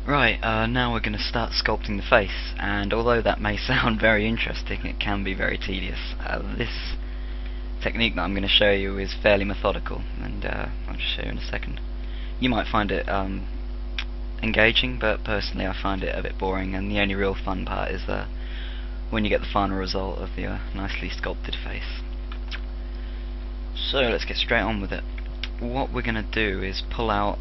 Right, now we're going to start sculpting the face, and although that may sound very interesting, it can be very tedious. This technique that I'm going to show you is fairly methodical, and I'll just show you in a second. You might find it engaging, but personally I find it a bit boring, and the only real fun part is when you get the final result of the nicely sculpted face. So let's get straight on with it. What we're going to do is pull out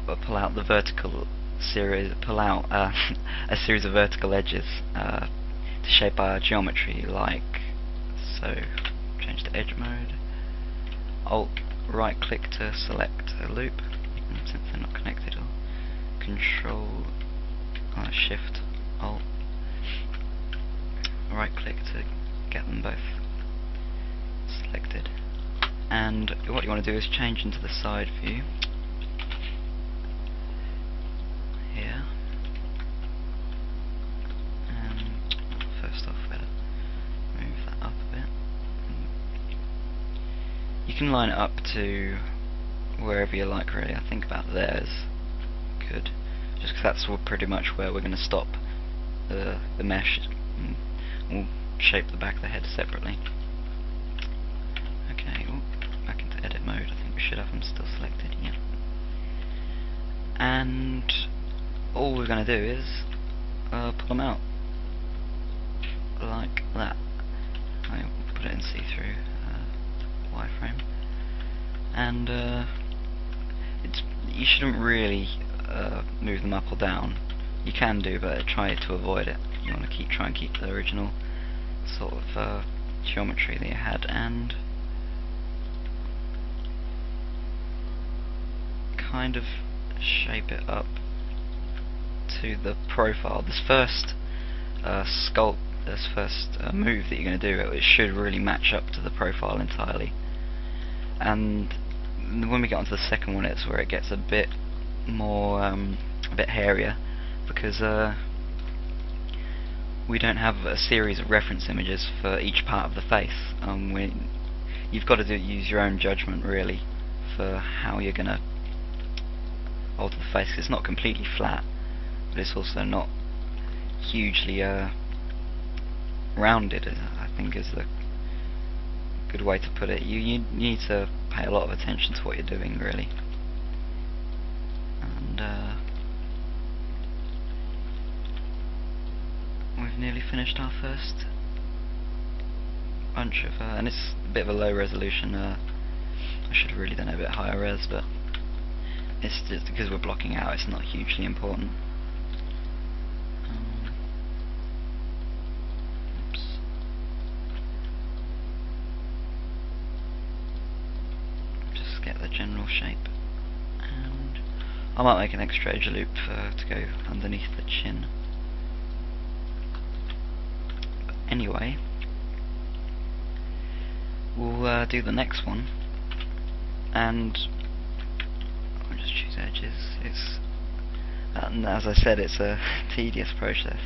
the vertical series, a series of vertical edges to shape our geometry, like so. Change to edge mode. Alt right click to select a loop, and since they're not connected, I'll Control Shift Alt right click to get them both selected. And what you want to do is change into the side view here, and first off better move that up a bit. You can line it up to wherever you like, really. I think about there's good, just because that's pretty much where we're going to stop the mesh. We'll shape the back of the head separately. Okay, back into edit mode. I think we should have them still selected, yeah. And all we're going to do is pull them out like that. I'll put it in see-through wireframe, and you shouldn't really move them up or down. You can do, but try to avoid it. You want to try and keep the original sort of geometry that you had, and kind of shape it up to the profile. This first move that you're going to do, it should really match up to the profile entirely. And when we get onto the second one, it's where it gets a bit more, a bit hairier, because we don't have a series of reference images for each part of the face. You've got to use your own judgment, really, for how you're going to alter the face. It's not completely flat, but it's also not hugely rounded, I think is the good way to put it. You need to pay a lot of attention to what you're doing, really. And we've nearly finished our first bunch of, and it's a bit of a low resolution. I should have really done it a bit higher res, but it's just because we're blocking out, it's not hugely important. Get the general shape, and I might make an extra edge loop to go underneath the chin. But anyway, we'll do the next one, and I'll just choose edges. It's as I said, it's a tedious process.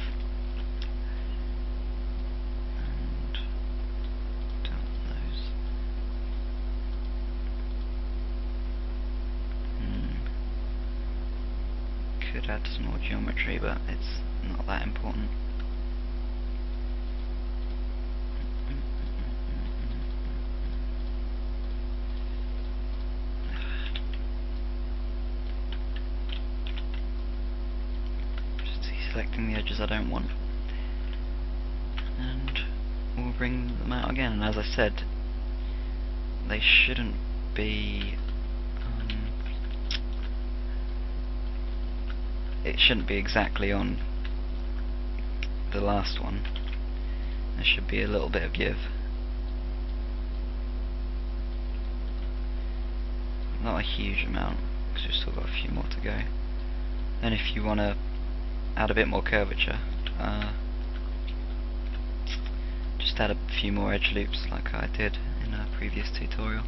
Could add some more geometry, but it's not that important. Just selecting the edges I don't want, and we'll bring them out again. And as I said, they shouldn't be it shouldn't be exactly on the last one. There should be a little bit of give. Not a huge amount, because we've still got a few more to go. And if you want to add a bit more curvature, just add a few more edge loops like I did in a previous tutorial,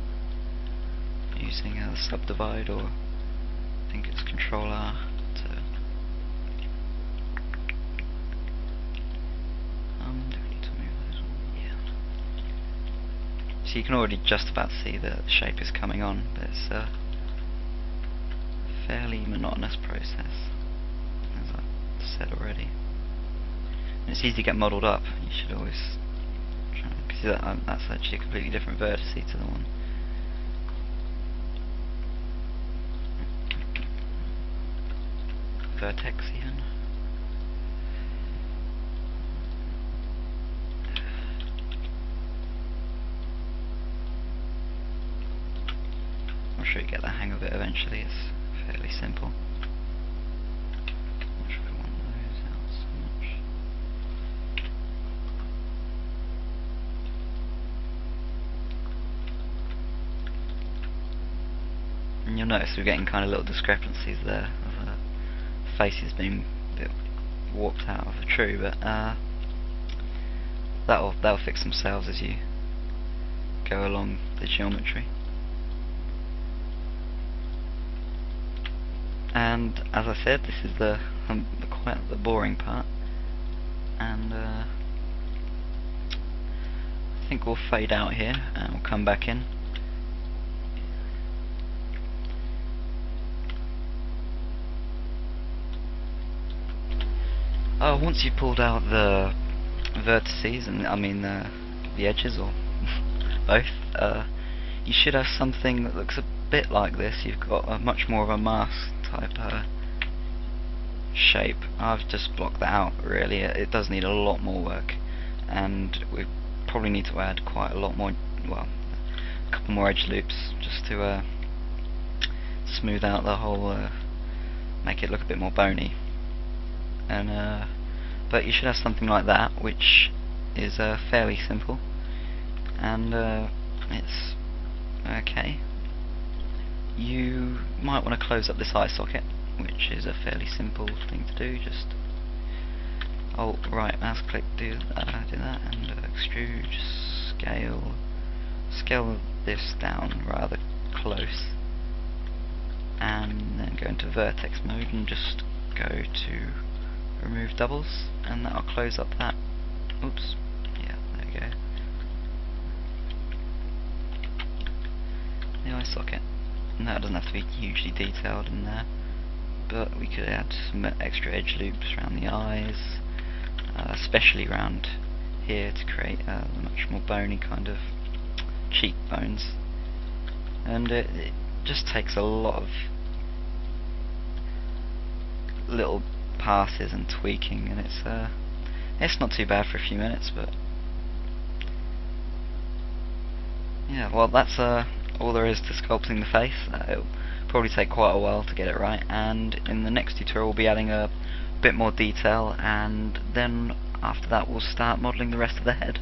using the subdivide, or I think it's Control R to so you can already just about see the shape is coming on, but it's a fairly monotonous process, as said already. And it's easy to get modelled up. You should always try, because that's actually a completely different vertex to the one. Vertex even. I'm sure you get the hang of it eventually. It's fairly simple. Not sure if we want those out so much. And you'll notice we're getting kind of little discrepancies there. Faces being a bit warped out of the true, but that'll fix themselves as you go along the geometry. And as I said, this is quite the boring part, and I think we'll fade out here and we'll come back in. Once you've pulled out the vertices, and I mean the edges, or both, you should have something that looks a bit like this. You've got a much more of a mask type shape. I've just blocked that out really. It does need a lot more work, and we probably need to add quite a lot more, well, a couple more edge loops just to smooth out the whole, make it look a bit more bony. And but you should have something like that, which is fairly simple, and it's okay. You might want to close up this eye socket, which is a fairly simple thing to do. Just Alt right mouse click, do that, and extrude, scale this down rather close, and then go into vertex mode and just go to remove doubles, and that'll close up that. Oops, yeah, there we go. The eye socket. And that doesn't have to be hugely detailed in there, but we could add some extra edge loops around the eyes, especially around here to create a much more bony kind of cheekbones. And it just takes a lot of little passes and tweaking, and it's not too bad for a few minutes. But yeah, well, that's all there is to sculpting the face. It'll probably take quite a while to get it right, and in the next tutorial we'll be adding a bit more detail, and then after that we'll start modelling the rest of the head.